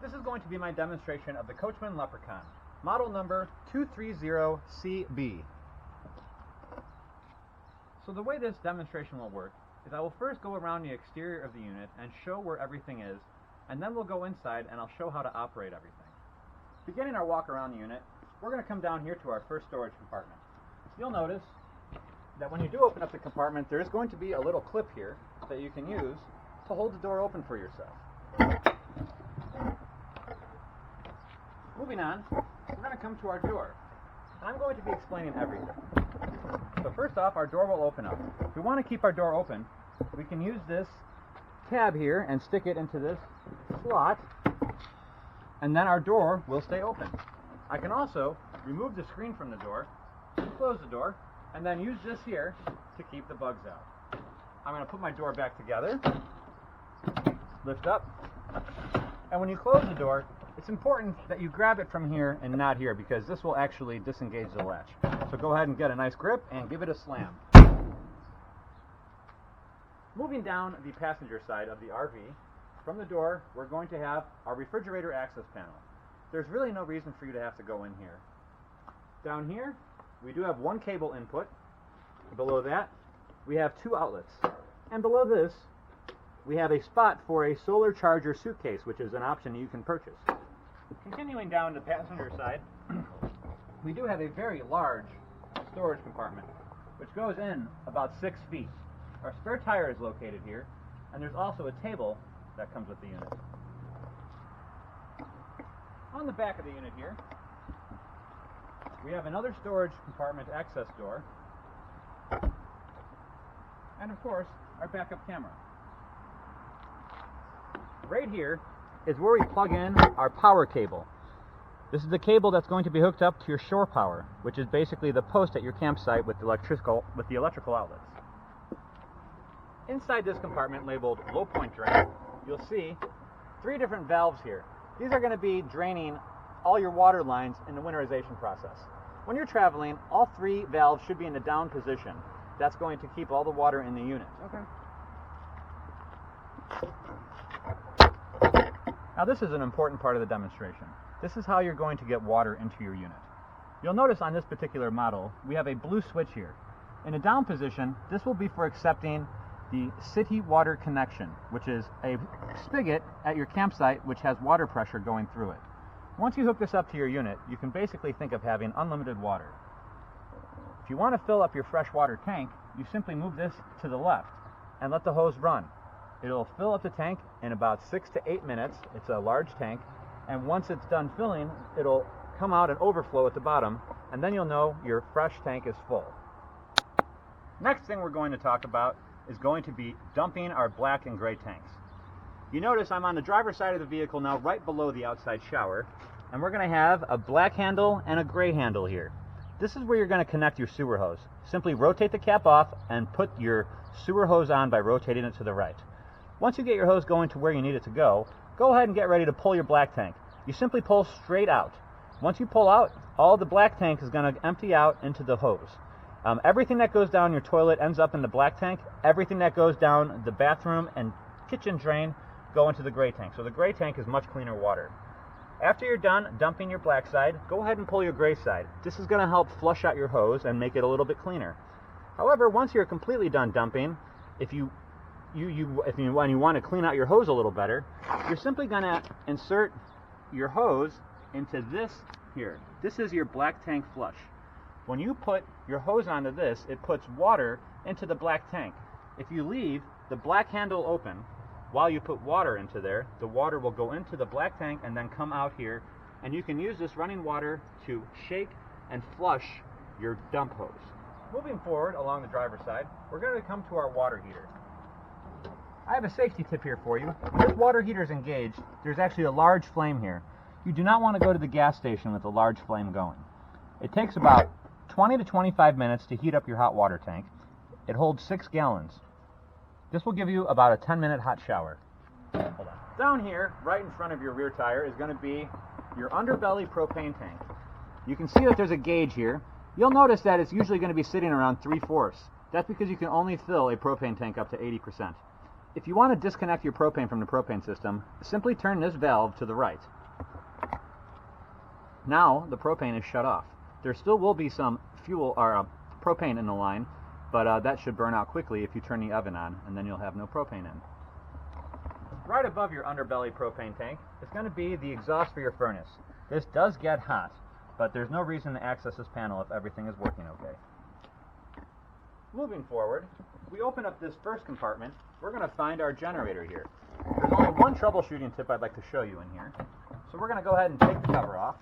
This is going to be my demonstration of the Coachmen Leprechaun, model number 230CB. So the way this demonstration will work is I will first go around the exterior of the unit and show where everything is, and then we'll go inside and I'll show how to operate everything. Beginning our walk around the unit, we're going to come down here to our first storage compartment. You'll notice that when you do open up the compartment, there is going to be a little clip here that you can use to hold the door open for yourself. Moving on, we're going to come to our door. And I'm going to be explaining everything. So first off, our door will open up. If we want to keep our door open, we can use this tab here and stick it into this slot, and then our door will stay open. I can also remove the screen from the door, close the door, and then use this here to keep the bugs out. I'm going to put my door back together, lift up, and when you close the door, it's important that you grab it from here and not here, because this will actually disengage the latch. So go ahead and get a nice grip and give it a slam. Moving down the passenger side of the RV, from the door, we're going to have our refrigerator access panel. There's really no reason for you to have to go in here. Down here, we do have one cable input. Below that, we have two outlets. And below this, we have a spot for a solar charger suitcase, which is an option you can purchase. Continuing down the passenger side, we do have a very large storage compartment, which goes in about 6 feet. Our spare tire is located here, and there's also a table that comes with the unit. On the back of the unit here, we have another storage compartment access door, and of course, our backup camera. Right here is where we plug in our power cable. This is the cable that's going to be hooked up to your shore power, which is basically the post at your campsite with the electrical outlets. Inside this compartment labeled low point drain, you'll see 3 different valves here. These are going to be draining all your water lines in the winterization process. When you're traveling, all 3 valves should be in the down position. That's going to keep all the water in the unit. Okay. Now this is an important part of the demonstration. This is how you're going to get water into your unit. You'll notice on this particular model, we have a blue switch here. In a down position, this will be for accepting the city water connection, which is a spigot at your campsite which has water pressure going through it. Once you hook this up to your unit, you can basically think of having unlimited water. If you want to fill up your freshwater tank, you simply move this to the left and let the hose run. It'll fill up the tank in about 6 to 8 minutes. It's a large tank, and once it's done filling, it'll come out and overflow at the bottom, and then you'll know your fresh tank is full. Next thing we're going to talk about is going to be dumping our black and gray tanks. You notice I'm on the driver's side of the vehicle now, right below the outside shower, and we're going to have a black handle and a gray handle here. This is where you're going to connect your sewer hose. Simply rotate the cap off and put your sewer hose on by rotating it to the right. Once you get your hose going to where you need it to go ahead and get ready to pull your black tank. You simply pull straight out. Once you pull out, all the black tank is going to empty out into the hose. Everything that goes down your toilet ends up in the black tank. Everything that goes down the bathroom and kitchen drain go into the gray tank. So the gray tank is much cleaner water. After you're done dumping your black side, go ahead and pull your gray side. This is going to help flush out your hose and make it a little bit cleaner. However, once you're completely done dumping, if you want to clean out your hose a little better, you're simply going to insert your hose into this here. This is your black tank flush. When you put your hose onto this, it puts water into the black tank. If you leave the black handle open while you put water into there, the water will go into the black tank and then come out here, and you can use this running water to shake and flush your dump hose. Moving forward along the driver's side, we're going to come to our water heater. I have a safety tip here for you. When this water heater is engaged, there's actually a large flame here. You do not want to go to the gas station with a large flame going. It takes about 20 to 25 minutes to heat up your hot water tank. It holds 6 gallons. This will give you about a 10-minute hot shower. Hold on. Down here, right in front of your rear tire, is going to be your underbelly propane tank. You can see that there's a gauge here. You'll notice that it's usually going to be sitting around 3/4. That's because you can only fill a propane tank up to 80%. If you want to disconnect your propane from the propane system, simply turn this valve to the right. Now the propane is shut off. There still will be some fuel or propane in the line, but that should burn out quickly if you turn the oven on, and then you'll have no propane in. Right above your underbelly propane tank is going to be the exhaust for your furnace. This does get hot, but there's no reason to access this panel if everything is working okay. Moving forward, we open up this first compartment. We're going to find our generator here. There's only one troubleshooting tip I'd like to show you in here. So we're going to go ahead and take the cover off.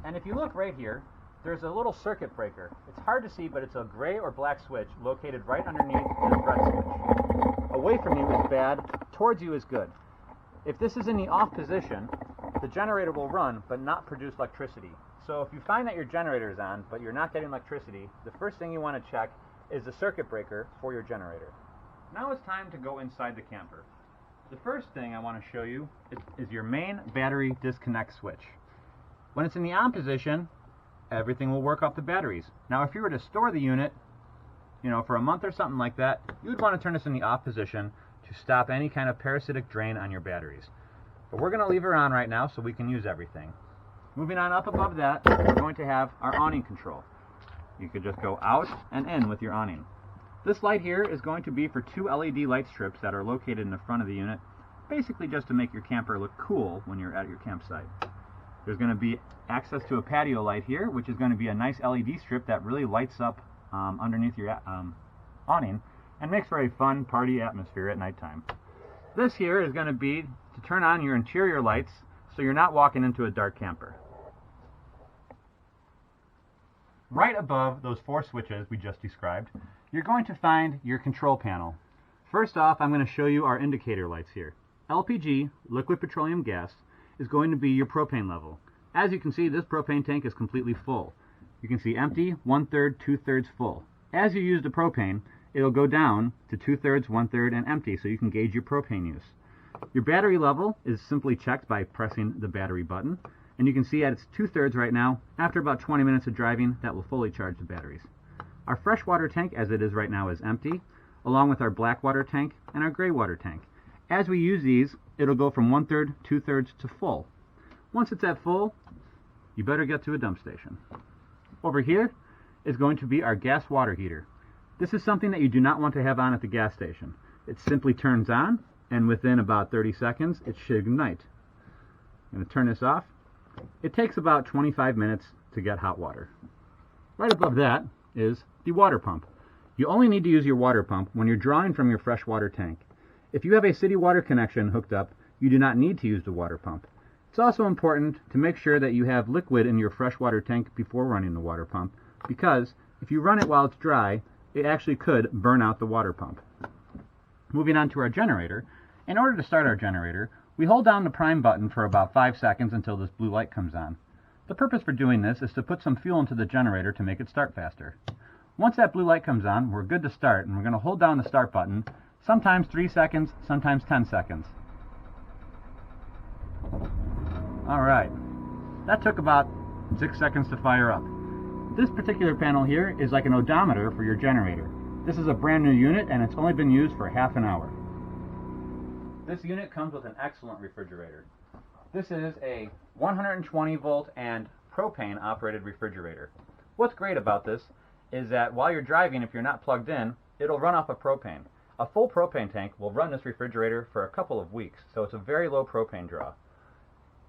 And if you look right here, there's a little circuit breaker. It's hard to see, but it's a gray or black switch located right underneath this red switch. Away from you is bad, towards you is good. If this is in the off position, the generator will run but not produce electricity. So if you find that your generator is on but you're not getting electricity, the first thing you want to check is the circuit breaker for your generator. Now it's time to go inside the camper. The first thing I want to show you is your main battery disconnect switch. When it's in the on position, everything will work off the batteries. Now if you were to store the unit, for a month or something like that, you would want to turn this in the off position to stop any kind of parasitic drain on your batteries. But we're going to leave her on right now so we can use everything. Moving on up above that, we're going to have our awning control. You could just go out and in with your awning. This light here is going to be for two LED light strips that are located in the front of the unit, basically just to make your camper look cool when you're at your campsite. There's going to be access to a patio light here, which is going to be a nice LED strip that really lights up underneath your awning and makes for a fun party atmosphere at nighttime. This here is going to be to turn on your interior lights so you're not walking into a dark camper. Right above those four switches we just described, you're going to find your control panel. First off, I'm going to show you our indicator lights here. LPG, liquid petroleum gas, is going to be your propane level. As you can see, this propane tank is completely full. You can see empty, 1/3, 2/3 full. As you use the propane, it'll go down to 2/3, 1/3, and empty, so you can gauge your propane use. Your battery level is simply checked by pressing the battery button, and you can see at its 2/3 right now. After about 20 minutes of driving, that will fully charge the batteries. Our freshwater tank, as it is right now, is empty, along with our black water tank and our gray water tank. As we use these, it'll go from 1/3, 2/3 to full. Once it's at full, you better get to a dump station. Over here is going to be our gas water heater. This is something that you do not want to have on at the gas station. It simply turns on, and within about 30 seconds, it should ignite. I'm going to turn this off. It takes about 25 minutes to get hot water. Right above that is the water pump. You only need to use your water pump when you're drawing from your freshwater tank. If you have a city water connection hooked up, you do not need to use the water pump. It's also important to make sure that you have liquid in your freshwater tank before running the water pump, because if you run it while it's dry, it actually could burn out the water pump. Moving on to our generator. In order to start our generator, we hold down the prime button for about 5 seconds until this blue light comes on. The purpose for doing this is to put some fuel into the generator to make it start faster. Once that blue light comes on, we're good to start, and we're going to hold down the start button, sometimes 3 seconds, sometimes 10 seconds. Alright, that took about 6 seconds to fire up. This particular panel here is like an odometer for your generator. This is a brand new unit and it's only been used for half an hour. This unit comes with an excellent refrigerator. This is a 120 volt and propane operated refrigerator. What's great about this is that while you're driving, if you're not plugged in, it'll run off of propane. A full propane tank will run this refrigerator for a couple of weeks, so it's a very low propane draw.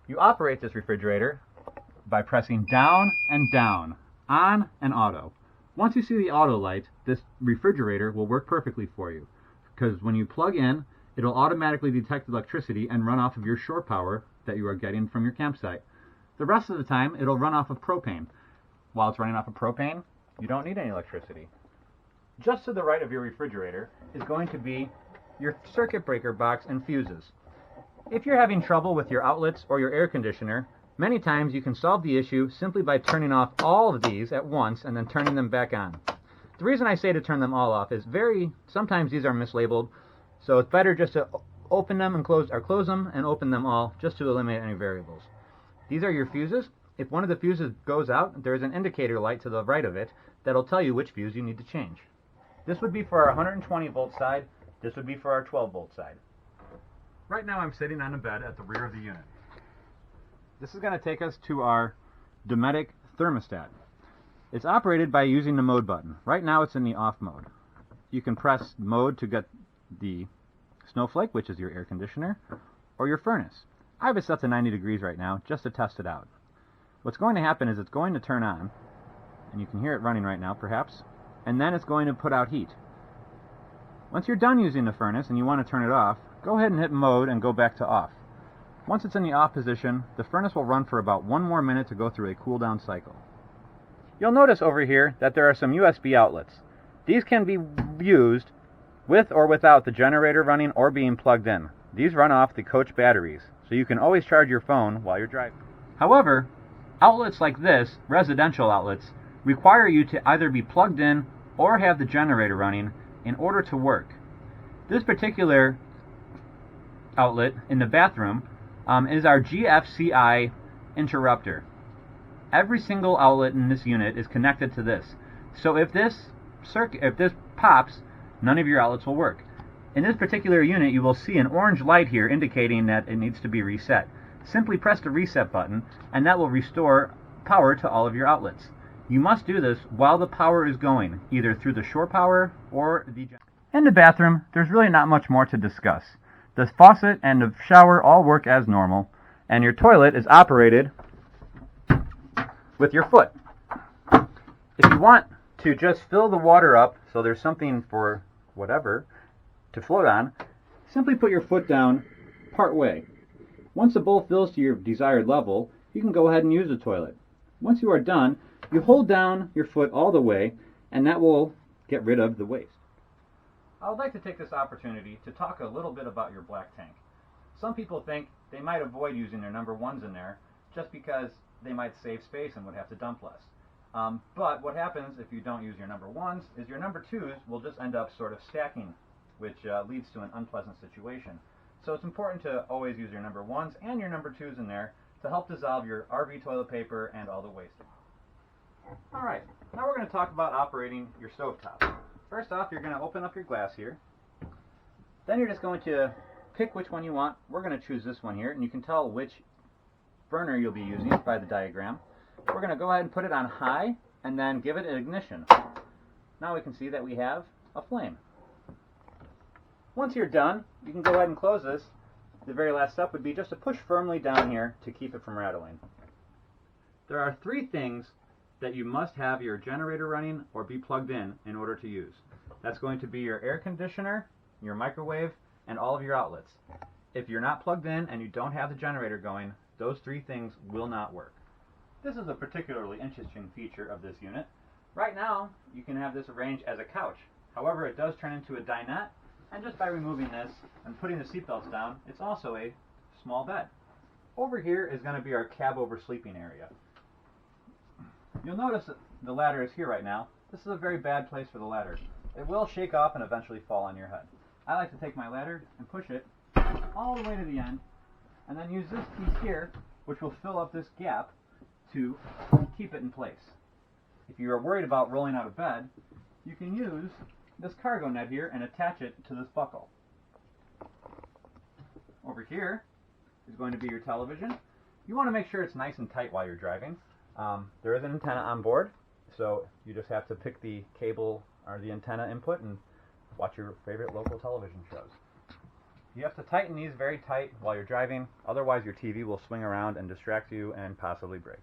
You operate this refrigerator by pressing down and down, on and auto. Once you see the auto light, this refrigerator will work perfectly for you, because when you plug in, it'll automatically detect electricity and run off of your shore power that you are getting from your campsite. The rest of the time, it'll run off of propane. While it's running off of propane, you don't need any electricity. Just to the right of your refrigerator is going to be your circuit breaker box and fuses. If you're having trouble with your outlets or your air conditioner, many times you can solve the issue simply by turning off all of these at once and then turning them back on. The reason I say to turn them all off is sometimes these are mislabeled, so it's better just to open them and close them and open them all just to eliminate any variables. These are your fuses. If one of the fuses goes out, there's an indicator light to the right of it that'll tell you which fuse you need to change. This would be for our 120 volt side. This would be for our 12 volt side. Right now I'm sitting on a bed at the rear of the unit. This is going to take us to our Dometic thermostat. It's operated by using the mode button. Right now it's in the off mode. You can press mode to get the snowflake, which is your air conditioner, or your furnace. I have it set to 90 degrees right now just to test it out. What's going to happen is it's going to turn on, and you can hear it running right now perhaps, and then it's going to put out heat. Once you're done using the furnace and you want to turn it off, go ahead and hit mode and go back to off. Once it's in the off position, the furnace will run for about 1 more minute to go through a cool down cycle. You'll notice over here that there are some USB outlets. These can be used with or without the generator running or being plugged in. These run off the coach batteries, so you can always charge your phone while you're driving. However, outlets like this, residential outlets, require you to either be plugged in or have the generator running in order to work. This particular outlet in the bathroom is our GFCI interrupter. Every single outlet in this unit is connected to this. So if this pops, none of your outlets will work. In this particular unit, you will see an orange light here indicating that it needs to be reset. Simply press the reset button, and that will restore power to all of your outlets. You must do this while the power is going, either through the shore power or the generator. In the bathroom, there's really not much more to discuss. The faucet and the shower all work as normal, and your toilet is operated with your foot. If you want to just fill the water up so there's something for whatever to float on, simply put your foot down part way. Once the bowl fills to your desired level, you can go ahead and use the toilet. Once you are done, you hold down your foot all the way, and that will get rid of the waste. I would like to take this opportunity to talk a little bit about your black tank. Some people think they might avoid using their number ones in there just because they might save space and would have to dump less. But what happens if you don't use your number ones is your number twos will just end up sort of stacking, which leads to an unpleasant situation. So it's important to always use your number ones and your number twos in there to help dissolve your RV toilet paper and all the waste. Alright, now we're going to talk about operating your stovetop. First off, you're going to open up your glass here. Then you're just going to pick which one you want. We're going to choose this one here, and you can tell which burner you'll be using by the diagram. We're going to go ahead and put it on high, and then give it an ignition. Now we can see that we have a flame. Once you're done, you can go ahead and close this. The very last step would be just to push firmly down here to keep it from rattling. There are 3 things that you must have your generator running or be plugged in order to use. That's going to be your air conditioner, your microwave, and all of your outlets. If you're not plugged in and you don't have the generator going, those 3 things will not work. This is a particularly interesting feature of this unit. Right now, you can have this arranged as a couch. However, it does turn into a dinette, and just by removing this and putting the seatbelts down, it's also a small bed. Over here is going to be our cab over sleeping area. You'll notice that the ladder is here right now. This is a very bad place for the ladder. It will shake off and eventually fall on your head. I like to take my ladder and push it all the way to the end, and then use this piece here, which will fill up this gap to keep it in place. If you are worried about rolling out of bed, you can use this cargo net here and attach it to this buckle. Over here is going to be your television. You want to make sure it's nice and tight while you're driving. There is an antenna on board, so you just have to pick the cable or the antenna input and watch your favorite local television shows. You have to tighten these very tight while you're driving, otherwise your TV will swing around and distract you and possibly break.